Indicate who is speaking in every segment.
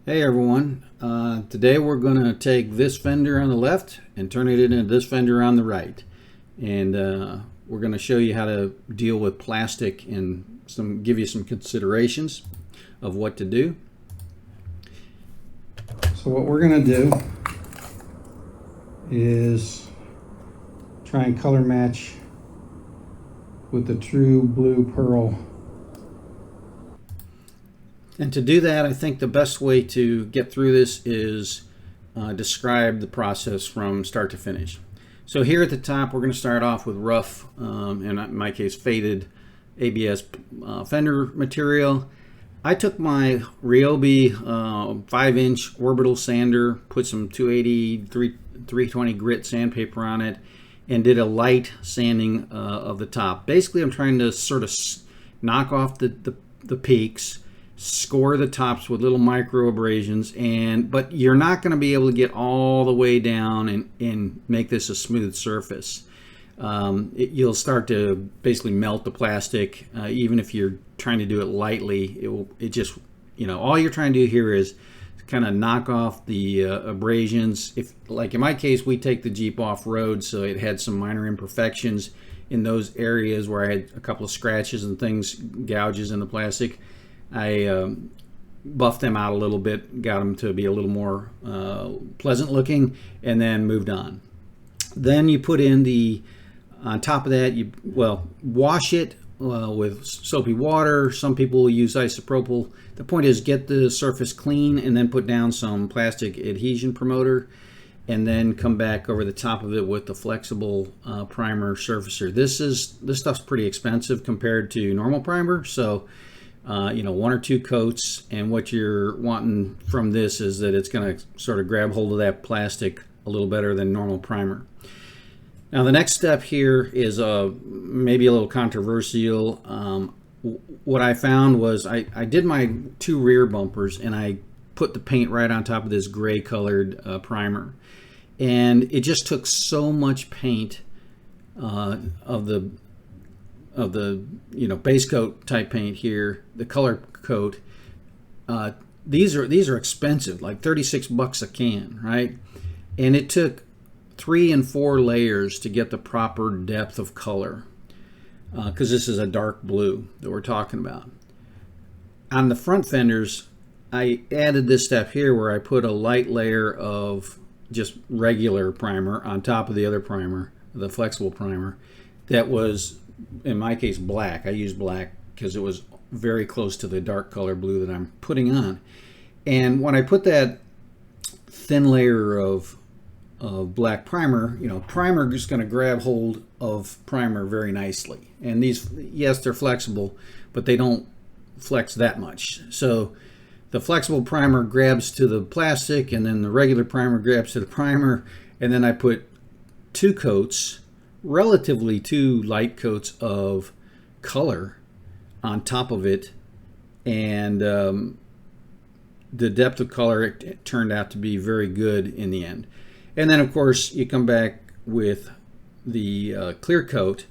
Speaker 1: Hey everyone, today we're going to take this fender on the left and turn it into this fender on the right. And we're going to show you how to deal with plastic and give you some considerations of what to do. So what we're going to do is try and color match with the true blue pearl. And to do that, I think the best way to get through this is describe the process from start to finish. So here at the top, we're going to start off with rough, and in my case, faded ABS fender material. I took my Ryobi 5-inch orbital sander, put some 280, 320 grit sandpaper on it, and did a light sanding of the top. Basically, I'm trying to sort of knock off the peaks, score the tops with little micro abrasions, but you're not going to be able to get all the way down and make this a smooth surface. You'll start to basically melt the plastic, even if you're trying to do it lightly. It just, all you're trying to do here is kind of knock off the abrasions. If, like in my case, we take the Jeep off-road, so it had some minor imperfections in those areas where I had a couple of scratches and things, gouges in the plastic. I buffed them out a little bit, got them to be a little more pleasant looking, and then moved on. Then you put in on top of that, wash it with soapy water. Some people will use isopropyl. The point is get the surface clean and then put down some plastic adhesion promoter, and then come back over the top of it with the flexible primer surfacer. This stuff's pretty expensive compared to normal primer, so one or two coats, and what you're wanting from this is that it's going to sort of grab hold of that plastic a little better than normal primer. Now the next step here is maybe a little controversial. What I found was I did my two rear bumpers and I put the paint right on top of this gray colored primer, and it just took so much paint of the base coat type paint here, the color coat. These are expensive, like $36 a can, right? And it took 3 and 4 layers to get the proper depth of color, because this is a dark blue that we're talking about. On the front fenders, I added this step here where I put a light layer of just regular primer on top of the other primer, the flexible primer, that was, in my case, black. I used black because it was very close to the dark color blue that I'm putting on. And when I put that thin layer of black primer, primer is going to grab hold of primer very nicely. And these, yes, they're flexible, but they don't flex that much. So the flexible primer grabs to the plastic, and then the regular primer grabs to the primer, and then I put 2 coats, relatively 2 light coats of color on top of it, and the depth of color it turned out to be very good in the end. And then of course you come back with the clear coat.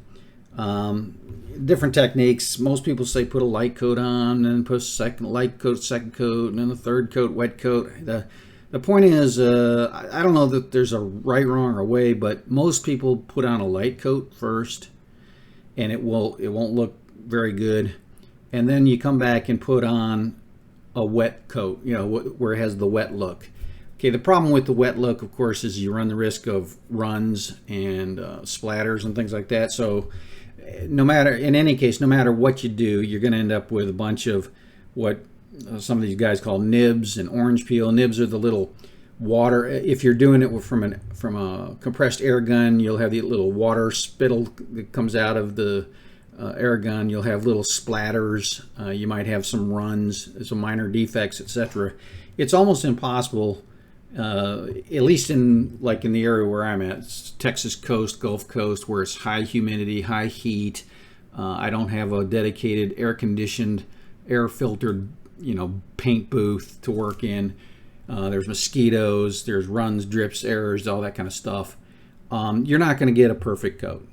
Speaker 1: Different techniques. Most people say put a light coat on, and put a second light coat, second coat, and then a third coat, wet coat. The point is, I don't know that there's a right, wrong, or way, but most people put on a light coat first, and it won't look very good. And then you come back and put on a wet coat, where it has the wet look. Okay, the problem with the wet look, of course, is you run the risk of runs and splatters and things like that. So in any case, no matter what you do, you're going to end up with a bunch of what some of these guys call nibs and orange peel. Nibs are the little water. If you're doing it from a compressed air gun, you'll have the little water spittle that comes out of the air gun. You'll have little splatters. You might have some runs, some minor defects, etc. It's almost impossible, at least in the area where I'm at, it's Texas coast, Gulf Coast, where it's high humidity, high heat. I don't have a dedicated air-conditioned, air-filtered paint booth to work in. There's mosquitoes, there's runs, drips, errors, all that kind of stuff. You're not going to get a perfect coat.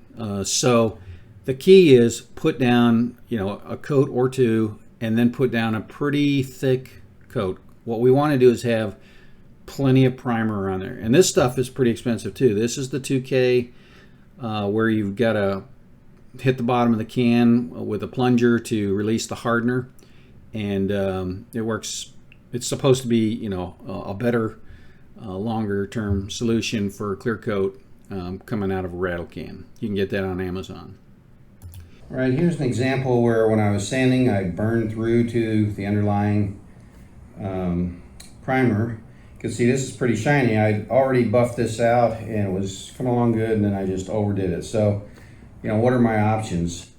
Speaker 1: So the key is put down, a coat or two, and then put down a pretty thick coat, what we want to do is have plenty of primer on there. And this stuff is pretty expensive too. This is the 2K where you've got to hit the bottom of the can with a plunger to release the hardener. And it works. It's supposed to be, you know, a better, longer term solution for clear coat coming out of a rattle can. You can get that on Amazon. All right, here's an example where when I was sanding, I burned through to the underlying primer. You can see this is pretty shiny. I already buffed this out and it was coming along good, and then I just overdid it. So, you know, what are my options?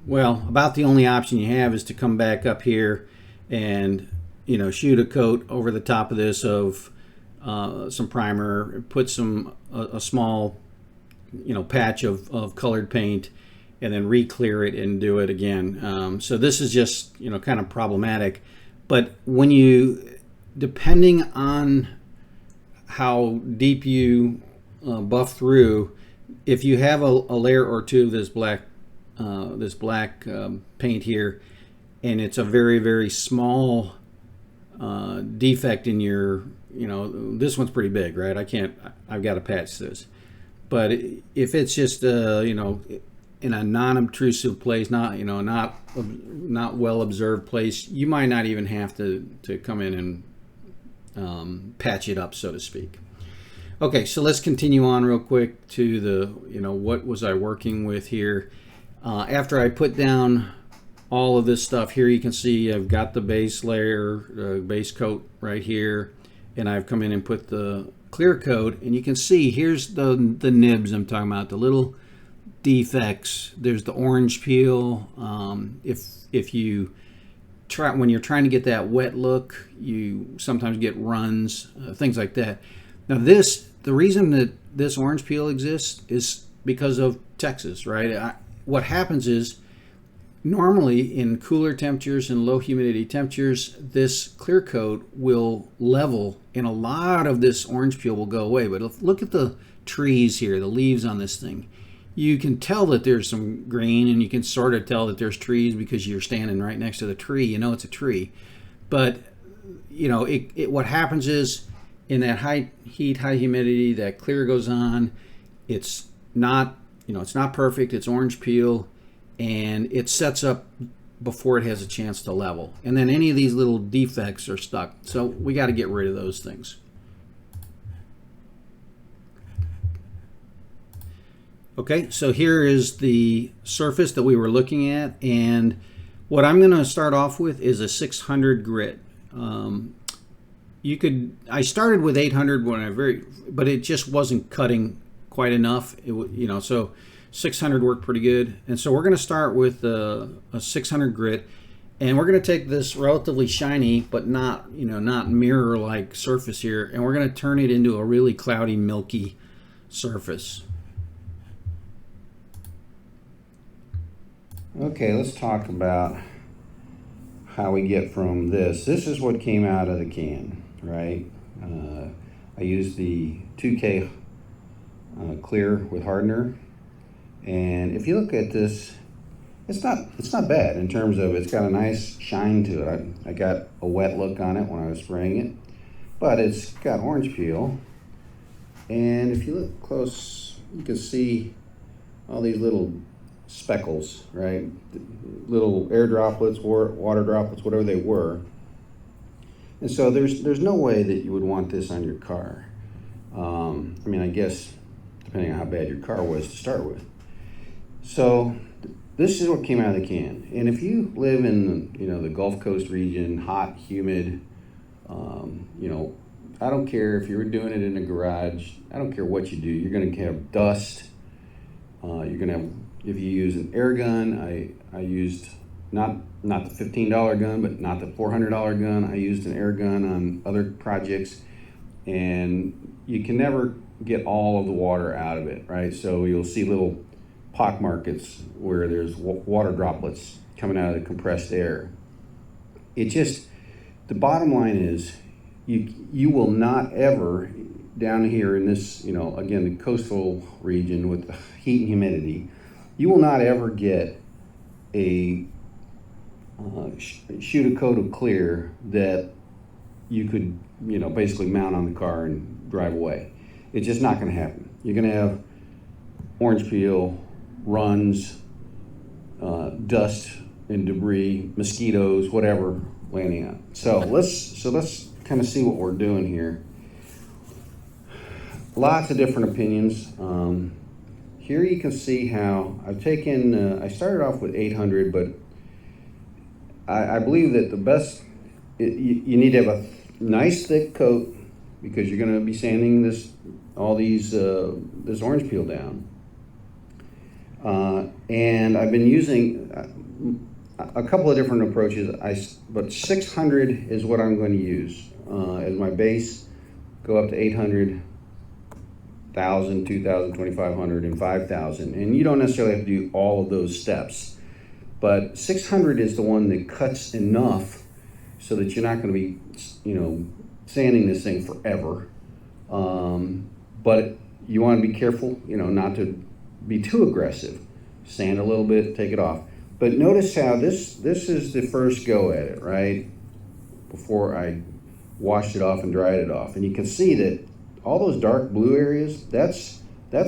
Speaker 1: Well, about the only option you have is to come back up here and, you know, shoot a coat over the top of this of some primer, put a small, you know, patch of colored paint, and then re-clear it and do it again. So this is just, you know, kind of problematic. But when you, depending on how deep you buff through, if you have a layer or two of this black paint here, and it's a very, very small defect in your, you know, this one's pretty big, right? I've got to patch this. But if it's just, you know, in a non-obtrusive place, not, you know, not well observed place, you might not even have to come in and patch it up, so to speak. Okay, so let's continue on real quick to the, you know, what was I working with here. After I put down all of this stuff here, you can see I've got the base layer, base coat right here, and I've come in and put the clear coat, and you can see here's the nibs I'm talking about, the little defects. There's the orange peel. If you try, when you're trying to get that wet look, you sometimes get runs, things like that. Now the reason that this orange peel exists is because of Texas, right? What happens is, normally in cooler temperatures and low humidity temperatures, this clear coat will level and a lot of this orange peel will go away. But look at the trees here, the leaves on this thing. You can tell that there's some green, and you can sort of tell that there's trees because you're standing right next to the tree. You know it's a tree. But, you know, what happens is, in that high heat, high humidity, that clear goes on. It's not, you know, it's not perfect. It's orange peel, and it sets up before it has a chance to level. And then any of these little defects are stuck. So we got to get rid of those things. Okay, so here is the surface that we were looking at, and what I'm going to start off with is a 600 grit. I started with 800 but it just wasn't cutting quite enough. You know, so 600 worked pretty good, and so we're going to start with a 600 grit, and we're going to take this relatively shiny but not, you know, not mirror-like surface here, and we're going to turn it into a really cloudy, milky surface. Okay, let's talk about how we get from this. This is what came out of the can, right? I used the 2K clear with hardener, and if you look at this, it's not bad in terms of, it's got a nice shine to it. I got a wet look on it when I was spraying it, but it's got orange peel, and if you look close, you can see all these little speckles, right? Little air droplets, water droplets, whatever they were. And so there's no way that you would want this on your car. I mean, I guess depending on how bad your car was to start with. So this is what came out of the can. And if you live in, you know, the Gulf Coast region, hot, humid, you know, I don't care if you're doing it in a garage. I don't care what you do. You're going to have dust. You're going to have, if you use an air gun, I used not the $15 gun, but not the $400 gun. I used an air gun on other projects, and you can never get all of the water out of it, right? So you'll see little pock markets where there's water droplets coming out of the compressed air. It just, the bottom line is, you will not ever, down here in this, you know, again, the coastal region with the heat and humidity, you will not ever get a
Speaker 2: shoot a coat of clear that you could, basically mount on the car and drive away. It's just not going to happen. You're going to have orange peel, runs, dust and debris, mosquitoes, whatever landing on. So let's kind of see what we're doing here. Lots of different opinions. Here you can see how I've taken, I started off with 800, but I believe that the best, you need to have a nice thick coat because you're going to be sanding this orange peel down. And I've been using a couple of different approaches, but 600 is what I'm going to use as my base. Go up to 800, 1,000, 2,000, 2,500, and 5,000. And you don't necessarily have to do all of those steps. But 600 is the one that cuts enough so that you're not going to be, sanding this thing forever. But you want to be careful, not to be too aggressive. Sand a little bit, take it off. But notice how this is the first go at it, right? Before I washed it off and dried it off. And you can see that all those dark blue areas, that's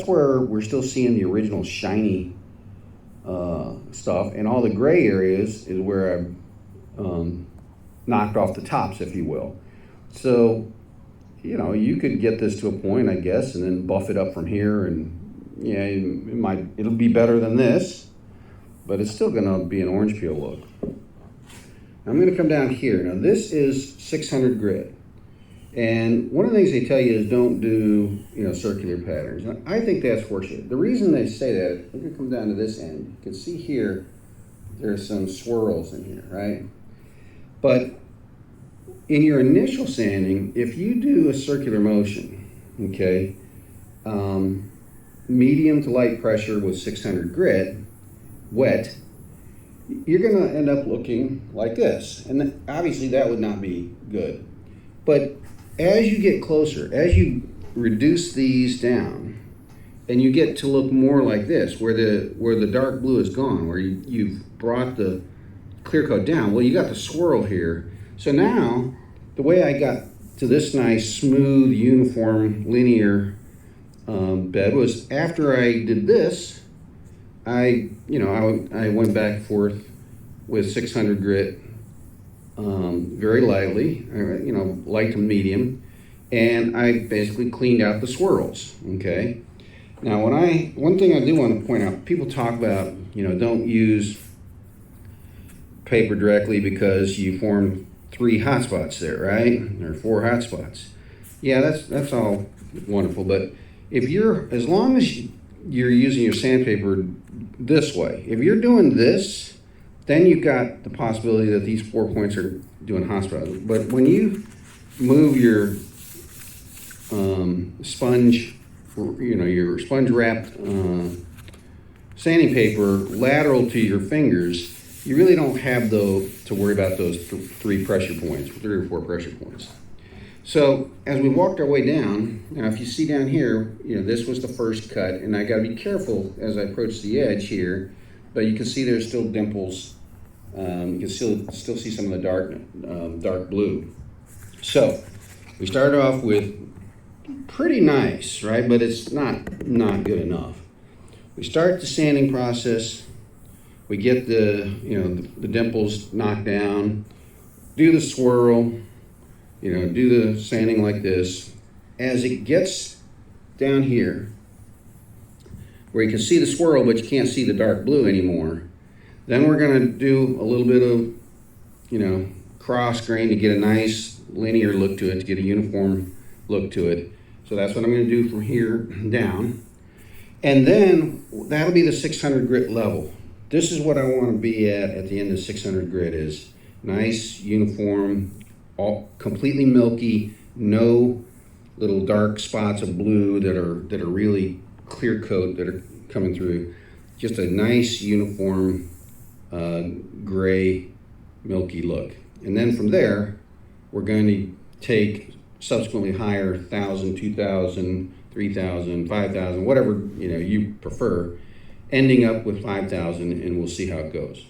Speaker 2: where we're still seeing the original shiny stuff, and all the gray areas is where I've knocked off the tops, if you will. So, you could get this to a point, I guess, and then buff it up from here, and it'll be better than this, but it's still going to be an orange peel look. I'm going to come down here. Now this is 600 grit. And one of the things they tell you is don't do, circular patterns. And I think that's horseshit. The reason they say that, I'm going to come down to this end. You can see here, there's some swirls in here, right? But in your initial sanding, if you do a circular motion, okay, medium to light pressure with 600 grit, wet, you're going to end up looking like this. And obviously that would not be good. But as you get closer, as you reduce these down, and you get to look more like this, where the dark blue is gone, where you've brought the clear coat down, well, you got the swirl here. So now, the way I got to this nice, smooth, uniform, linear bed was after I did this, I went back and forth with 600 grit, very lightly, light to medium, and I basically cleaned out the swirls, okay? Now, one thing I do want to point out, people talk about, don't use paper directly because you form 3 hot spots there, right? Or 4 hot spots. Yeah, that's all wonderful, but as long as you're using your sandpaper this way, if you're doing this, then you've got the possibility that these 4 points are doing hot spots. But when you move your sponge, your sponge wrapped sanding paper lateral to your fingers, you really don't have to worry about those 3 pressure points, 3 or 4 pressure points. So as we walked our way down, now if you see down here, this was the first cut, and I got to be careful as I approach the edge here, but you can see there's still dimples. You can still see some of the dark blue. So we started off with pretty nice, right? But it's not good enough. We start the sanding process. We get the dimples knocked down. Do the swirl. Do the sanding like this. As it gets down here, where you can see the swirl, but you can't see the dark blue anymore, then we're going to do a little bit of, cross grain to get a nice linear look to it, to get a uniform look to it. So that's what I'm going to do from here down. And then that'll be the 600 grit level. This is what I want to be at the end of 600 grit, is nice, uniform, all completely milky, no little dark spots of blue that are really clear coat that are coming through. Just a nice, uniform, gray, milky look. And then from there, we're going to take subsequently higher 1,000, 2,000, 3,000, 5,000, whatever you prefer, ending up with 5,000, and we'll see how it goes.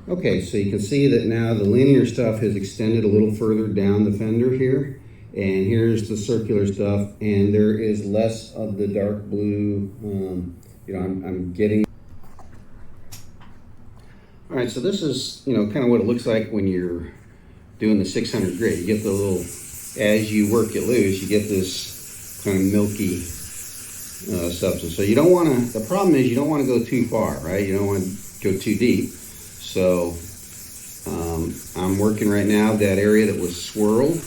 Speaker 2: Okay, so you can see that now the linear stuff has extended a little further down the fender here. And here's the circular stuff, and there is less of the dark blue. You know, I'm getting. All right, so this is, you know, kind of what it looks like when you're doing the 600 grit. You get the little, as you work it loose, you get this kind of milky substance. So you don't want to, the problem is you don't want to go too far, right? You don't want to go too deep. So I'm working right now that area that was swirled,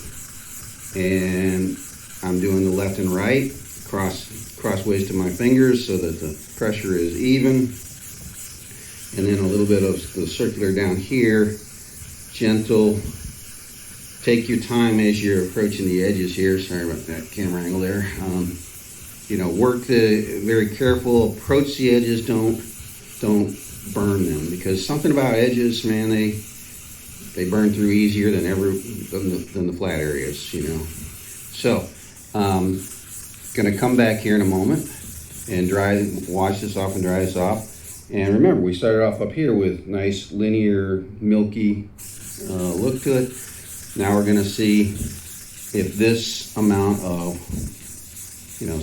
Speaker 2: and I'm doing the left and right crossways to my fingers so that the pressure is even. And then a little bit of the circular down here, gentle. Take your time as you're approaching the edges here. Sorry about that camera angle there. You know, work very careful. Approach the edges. Don't burn them, because something about edges, man, they burn through easier than the flat areas. You know. So, gonna come back here in a moment and wash this off and dry this off. And remember, we started off up here with nice linear, milky look to it. Now we're going to see if this amount of, you know,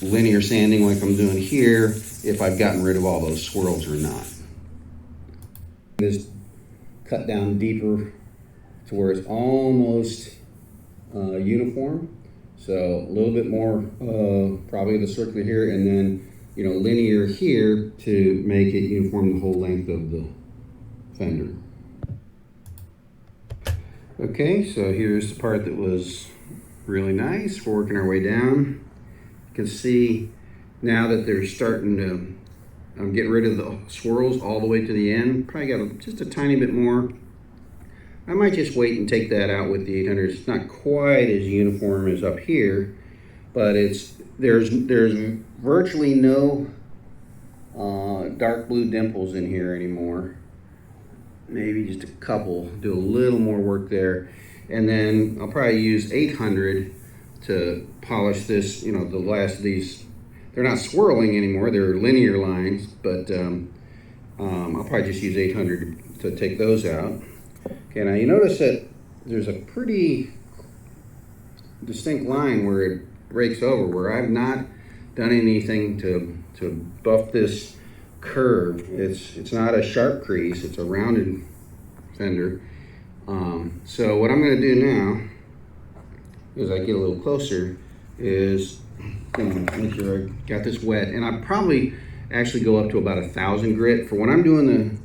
Speaker 2: linear sanding like I'm doing here, if I've gotten rid of all those swirls or not. This cut down deeper to where it's almost uniform. So a little bit more, probably the circular here, and then, you know, linear here to make it uniform the whole length of the fender. Okay, so here's the part that was really nice. We're working our way down. You can see now that they're starting to, I'm getting rid of the swirls all the way to the end. Probably got just a tiny bit more. I might just wait and take that out with the 800. It's not quite as uniform as up here, but there's virtually no dark blue dimples in here anymore. Maybe just a couple. Do a little more work there, and then I'll probably use 800 to polish this. You know, the last of these, they're not swirling anymore. They're linear lines, but I'll probably just use 800 to take those out. Okay, now you notice that there's a pretty distinct line where it breaks over, where I've not done anything to buff this curve. It's not a sharp crease, it's a rounded fender. So what I'm going to do now, as I get a little closer, is I'm gonna make sure I got this wet, and I probably actually go up to about 1,000 grit. For when I'm doing the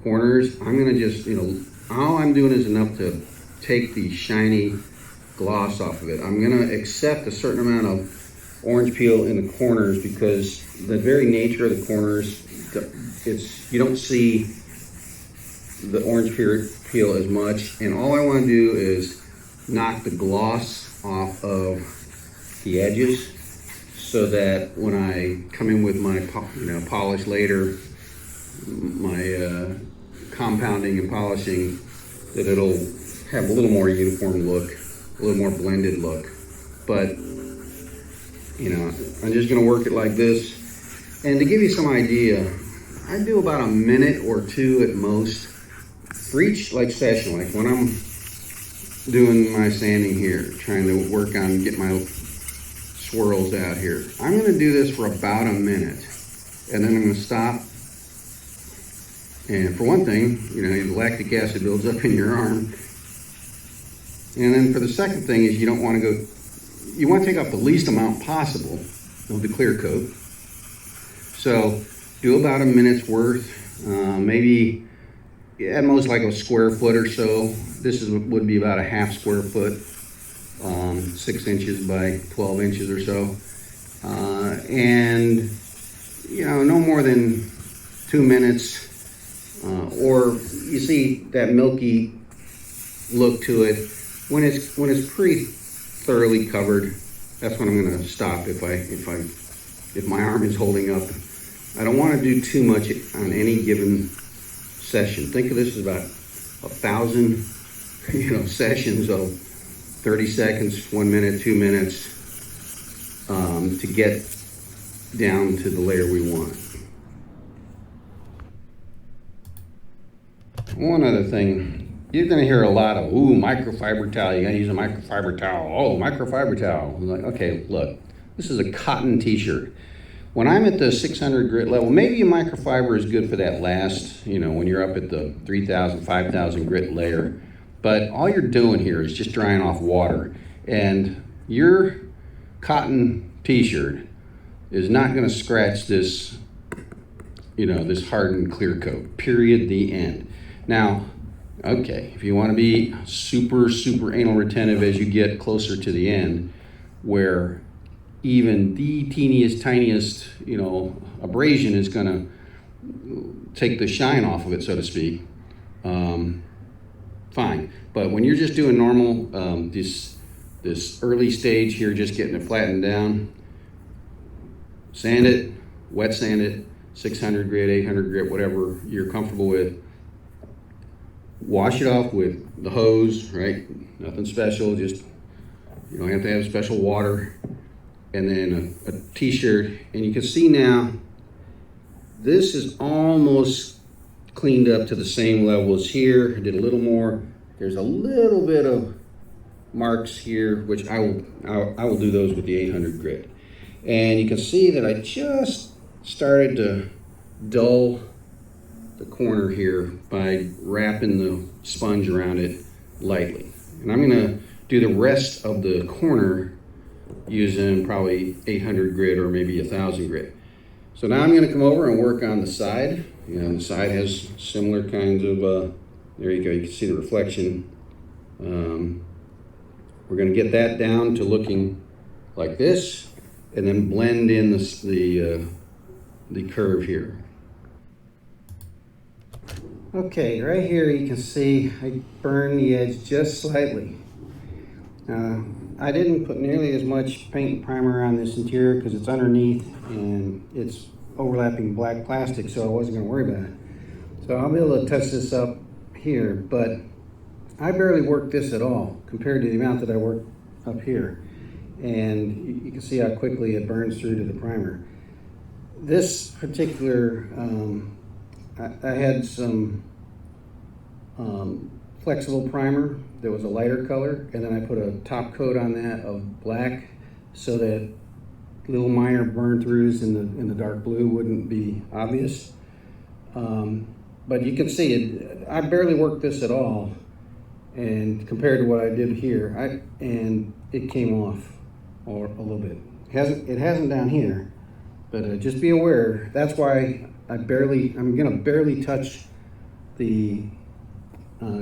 Speaker 2: corners, I'm going to just, you know, all I'm doing is enough to take the shiny gloss off of it. I'm going to accept a certain amount of orange peel in the corners, because the very nature of the corners, you don't see the orange peel as much, and all I want to do is knock the gloss off of the edges, so that when I come in with my polish later, my compounding and polishing, that it'll have a little more uniform look, a little more blended look. But you know, I'm just going to work it like this. And to give you some idea, I do about a minute or two at most for each session. Like when I'm doing my sanding here, trying to work on get my swirls out here, I'm going to do this for about a minute, and then I'm going to stop. And for one thing, you know, the lactic acid builds up in your arm. And then for the second thing is, you don't want to go, you want to take off the least amount possible of the clear coat. So do about a minute's worth, maybe at most like a square foot or so. This would be about a half square foot, 6 inches by 12 inches or so. And, you know, no more than 2 minutes. Or you see that milky look to it. When it's pretty thoroughly covered, that's when I'm going to stop. If my arm is holding up, I don't want to do too much on any given session. Think of this as about 1,000, sessions of 30 seconds, 1 minute, 2 minutes, to get down to the layer we want. one other thing, you're going to hear a lot of, ooh, microfiber towel, you got to use a microfiber towel. Oh, microfiber towel. I'm like, okay, look, this is a cotton t-shirt. When I'm at the 600 grit level, maybe a microfiber is good for that last, when you're up at the 3,000, 5,000 grit layer. But all you're doing here is just drying off water. And your cotton t-shirt is not going to scratch this, this hardened clear coat, period, the end. Now, okay, if you want to be super, super anal retentive as you get closer to the end, where even the teeniest, tiniest, abrasion is going to take the shine off of it, so to speak, fine. But when you're just doing normal, this early stage here, just getting it flattened down, sand it, wet sand it, 600 grit, 800 grit, whatever you're comfortable with. Wash it off with the hose, right? Nothing special, just, you don't have to have special water. And then a t-shirt, and you can see now, this is almost cleaned up to the same level as here. I did a little more. There's a little bit of marks here, which I will do those with the 800 grit. And you can see that I just started to dull the corner here by wrapping the sponge around it lightly. And I'm gonna do the rest of the corner using probably 800 grit or maybe 1,000 grit. So now I'm gonna come over and work on the side. The side has similar kinds of, there you go, you can see the reflection. We're gonna get that down to looking like this, and then blend in the curve here. Okay, right here you can see I burned the edge just slightly. I didn't put nearly as much paint and primer on this interior because it's underneath and it's overlapping black plastic, so I wasn't going to worry about it. So I'll be able to touch this up here, but I barely worked this at all compared to the amount that I worked up here. And you can see how quickly it burns through to the primer. This particular, I had some flexible primer that was a lighter color, and then I put a top coat on that of black so that little minor burn throughs in the dark blue wouldn't be obvious. But you can see it, I barely worked this at all, and compared to what I did here, and it came off a little bit. It hasn't down here, but just be aware. That's why I'm gonna barely touch the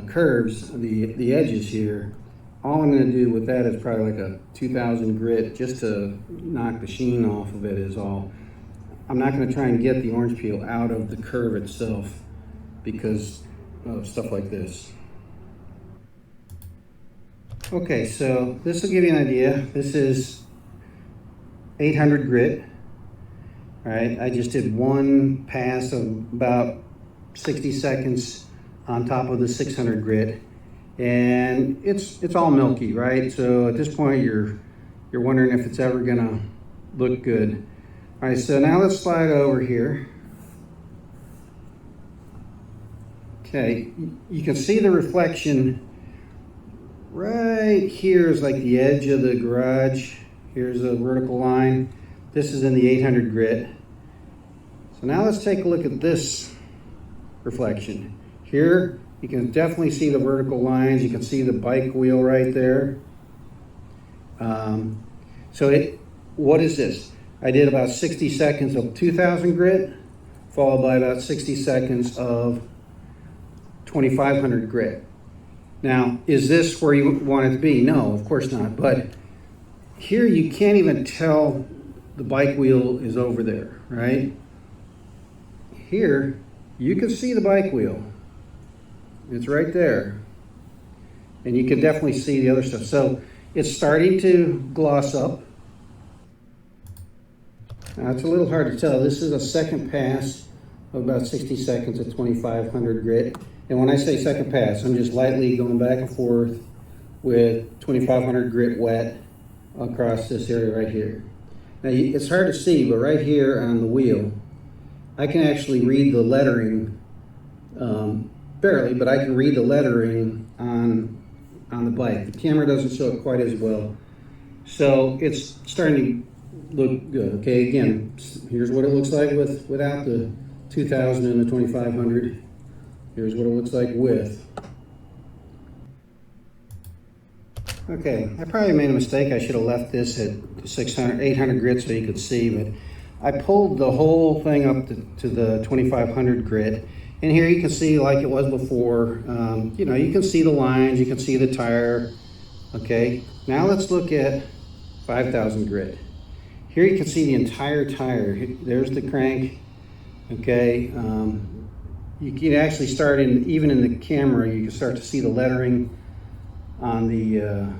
Speaker 2: curves, the edges here. All I'm gonna do with that is probably like a 2,000 grit just to knock the sheen off of it is all. I'm not gonna try and get the orange peel out of the curve itself because of stuff like this. Okay, so this will give you an idea. This is 800 grit. All right, I just did one pass of about 60 seconds on top of the 600 grit, and it's all milky, right? So at this point, you're wondering if it's ever gonna look good. All right, so now let's slide over here. Okay, you can see the reflection right here is like the edge of the garage. Here's a vertical line. This is in the 800 grit. So now let's take a look at this reflection. Here, you can definitely see the vertical lines. You can see the bike wheel right there. What is this? I did about 60 seconds of 2,000 grit, followed by about 60 seconds of 2,500 grit. Now, is this where you want it to be? No, of course not. But here you can't even tell the bike wheel is over there, right? Here, you can see the bike wheel. It's right there. And you can definitely see the other stuff. So it's starting to gloss up. Now it's a little hard to tell. This is a second pass of about 60 seconds at 2,500 grit. And when I say second pass, I'm just lightly going back and forth with 2,500 grit wet across this area right here. Now it's hard to see, but right here on the wheel, I can actually read the lettering barely, but I can read the lettering on the bike. The camera doesn't show it quite as well. So it's starting to look good. Okay, again, here's what it looks like without the 2000 and the 2500. Here's what it looks like with. Okay, I probably made a mistake. I should have left this at 600, 800 grit so you could see, but I pulled the whole thing up to the 2500 grit. And here you can see like it was before, you know, you can see the lines, you can see the tire. Okay, now let's look at 5000 grit. Here you can see the entire tire. There's the crank. Okay, you can actually start even in the camera, you can start to see the lettering on the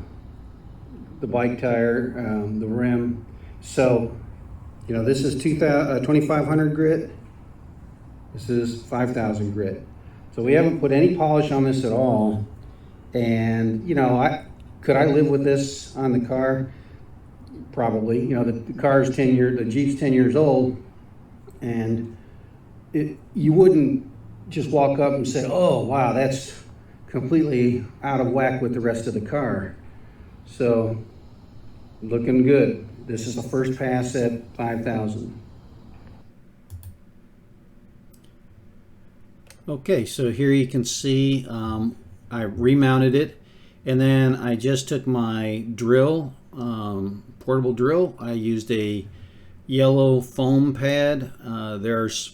Speaker 2: bike tire, the rim. So, you know, this is 2500 grit. This is 5000 grit. So we haven't put any polish on this at all. And, you know, could I live with this on the car? Probably. You know, the car's 10 years, the Jeep's 10 years old, and you wouldn't just walk up and say, oh, wow, that's completely out of whack with the rest of the car. So, looking good. This is the first pass at 5000.
Speaker 1: Okay, so here you can see I remounted it, and then I just took my drill, portable drill. I used a yellow foam pad. There's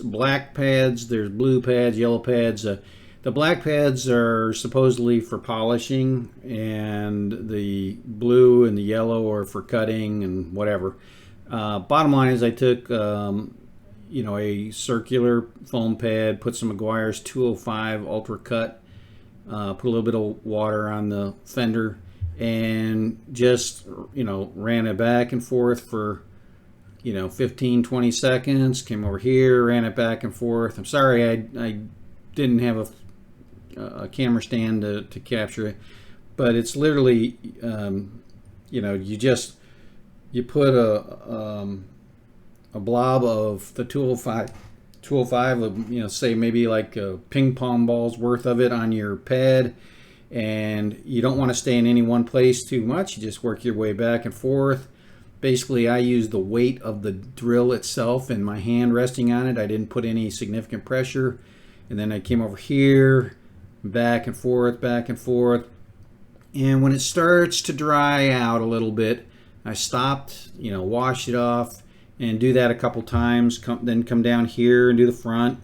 Speaker 1: black pads, there's blue pads, yellow pads. The black pads are supposedly for polishing, and the blue and the yellow are for cutting and whatever. Bottom line is I took you know, a circular foam pad, put some Meguiar's 205 Ultra Cut, put a little bit of water on the fender, and just, you know, ran it back and forth for, you know, 15-20 seconds. Came over here, ran it back and forth. I'm sorry I didn't have a camera stand to capture it, but it's literally you know, you put a blob of the 205 of, you know, say maybe like a ping pong ball's worth of it on your pad, and you don't want to stay in any one place too much. You just work your way back and forth. Basically, I used the weight of the drill itself and my hand resting on it. I didn't put any significant pressure. And then I came over here, back and forth, back and forth. And when it starts to dry out a little bit, I stopped, you know, washed it off, and do that a couple times. Then come down here and do the front.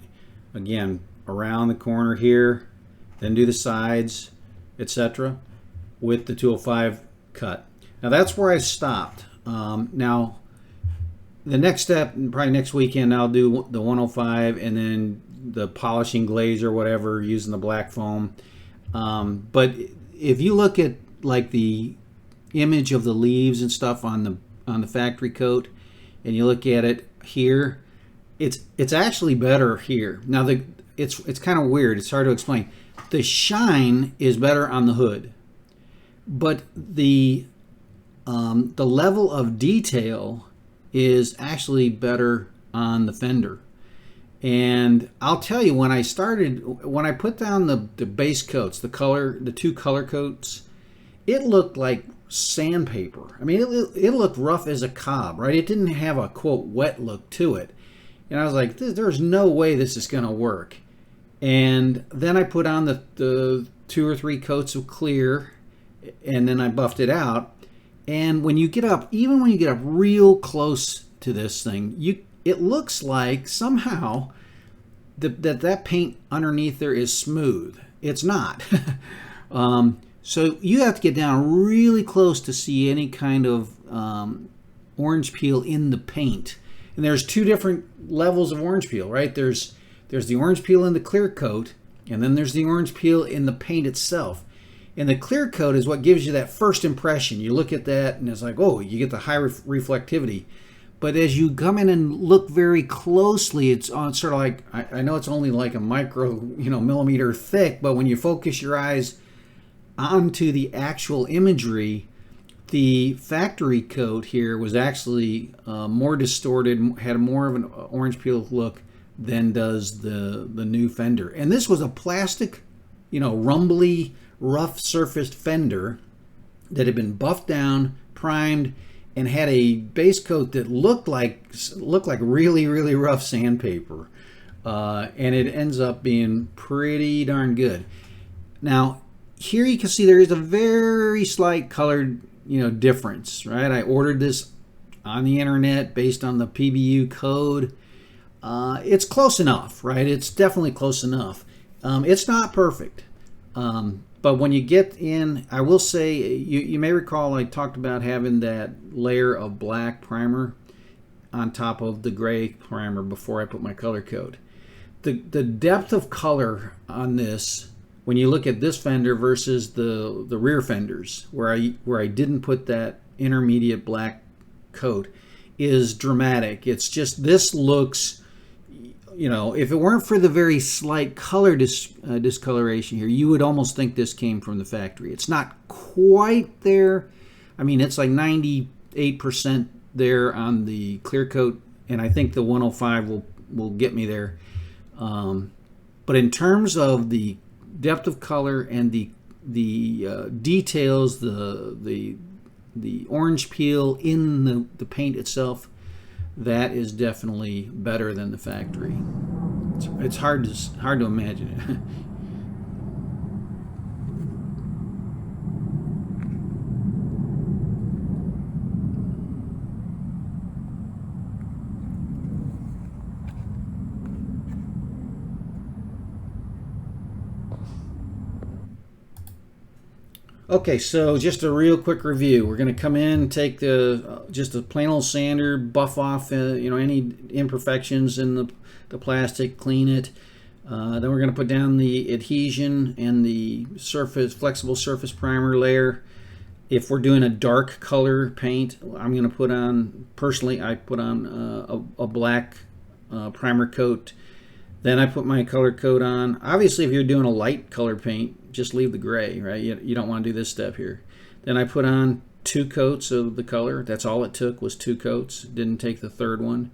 Speaker 1: Again, around the corner here. Then do the sides, etc. with the 205 cut. Now that's where I stopped. Now, the next step, probably next weekend, I'll do the 105 and then the polishing glaze or whatever using the black foam. But if you look at like the image of the leaves and stuff on the factory coat, and you look at it here, it's actually better here. Now it's kind of weird. It's hard to explain. The shine is better on the hood, but the level of detail is actually better on the fender. And I'll tell you, when I put down the base coats, the two color coats, it looked like sandpaper. I mean, it looked rough as a cob, right? It didn't have a, quote, wet look to it. And I was like, there's no way this is going to work. And then I put on the 2 or 3 coats of clear, and then I buffed it out. And when you get up, even when you get up real close to this thing, it looks like somehow that paint underneath there is smooth. It's not. So you have to get down really close to see any kind of orange peel in the paint. And there's 2 different levels of orange peel, right? There's the orange peel in the clear coat, and then there's the orange peel in the paint itself. And the clear coat is what gives you that first impression. You look at that and it's like, oh, you get the high reflectivity. But as you come in and look very closely, it's on sort of like, I know it's only like a millimeter thick, but when you focus your eyes onto the actual imagery, the factory coat here was actually more distorted, had more of an orange peel look than does the new fender. And this was a plastic, rumbly, rough surfaced fender that had been buffed down, primed, and had a base coat that looked like really, really rough sandpaper. And it ends up being pretty darn good. Now, here you can see there is a very slight colored, difference, right? I ordered this on the internet based on the PBU code. It's close enough, right? It's definitely close enough. It's not perfect. But when you get in, I will say, you may recall I talked about having that layer of black primer on top of the gray primer before I put my color coat. The depth of color on this, when you look at this fender versus the rear fenders, where I didn't put that intermediate black coat, is dramatic. It's just, this looks, if it weren't for the very slight color discoloration here, you would almost think this came from the factory. It's not quite there. I mean, it's like 98% there on the clear coat, and I think the 105 will get me there. But in terms of the depth of color and the details, the orange peel in the paint itself, that is definitely better than the factory. It's hard to imagine it. Okay, so just a real quick review. We're going to come in, take just a plain old sander, buff off any imperfections in the plastic, clean it. Then we're going to put down the adhesion and the flexible surface primer layer. If we're doing a dark color paint, I'm going to put on, personally, I put on a black primer coat. Then I put my color coat on. Obviously, if you're doing a light color paint, just leave the gray, right? You don't want to do this step here. Then I put on 2 coats of the color. That's all it took, was 2 coats. Didn't take the third one.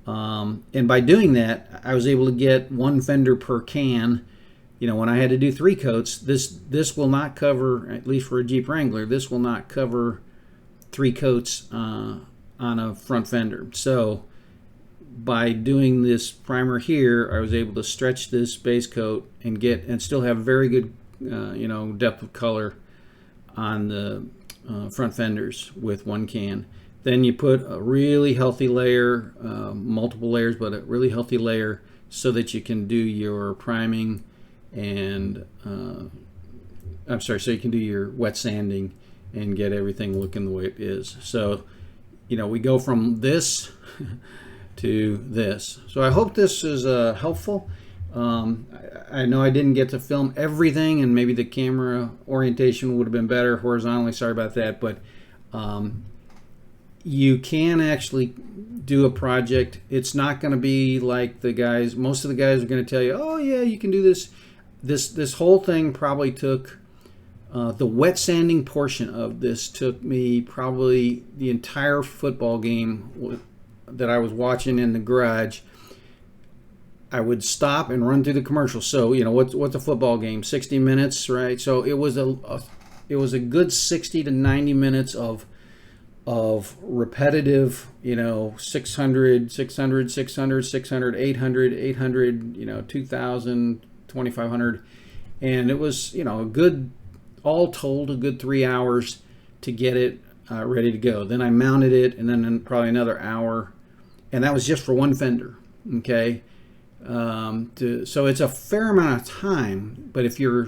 Speaker 1: And by doing that, I was able to get 1 fender per can. When I had to do 3 coats, this will not cover, at least for a Jeep Wrangler, this will not cover 3 coats on a front fender. So by doing this primer here, I was able to stretch this base coat and still have very good depth of color on the front fenders with 1 can. Then you put a really healthy layer, multiple layers, but a really healthy layer, so that you can do your priming and so you can do your wet sanding and get everything looking the way it is. So we go from this to this. So I hope this is helpful. I know I didn't get to film everything, and maybe the camera orientation would have been better horizontally. Sorry about that, but you can actually do a project. It's not going to be like the guys. Most of the guys are going to tell you, "Oh yeah, you can do this." This whole thing probably took the wet sanding portion of this took me probably the entire football game that I was watching in the garage. I would stop and run through the commercial. So what's a football game? 60 minutes, right? So it was a good 60 to 90 minutes of repetitive, 600, 600, 600, 600, 800, 800, 2,000, 2,500, and it was a good, all told, a good 3 hours to get it ready to go. Then I mounted it, and then probably another hour, and that was just for 1 fender. Okay. So it's a fair amount of time, but if you're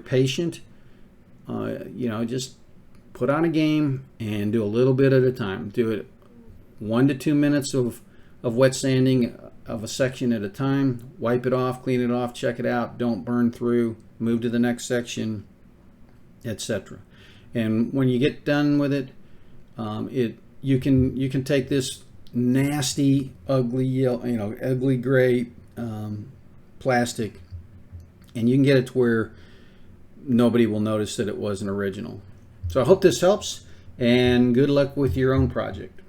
Speaker 1: patient, just put on a game and do a little bit at a time. Do it 1 to 2 minutes of wet sanding of a section at a time. Wipe it off, clean it off, check it out. Don't burn through. Move to the next section, etc. And when you get done with it, you can take this nasty, ugly yellow, ugly gray plastic, and you can get it to where nobody will notice that it wasn't original. So I hope this helps, and good luck with your own project.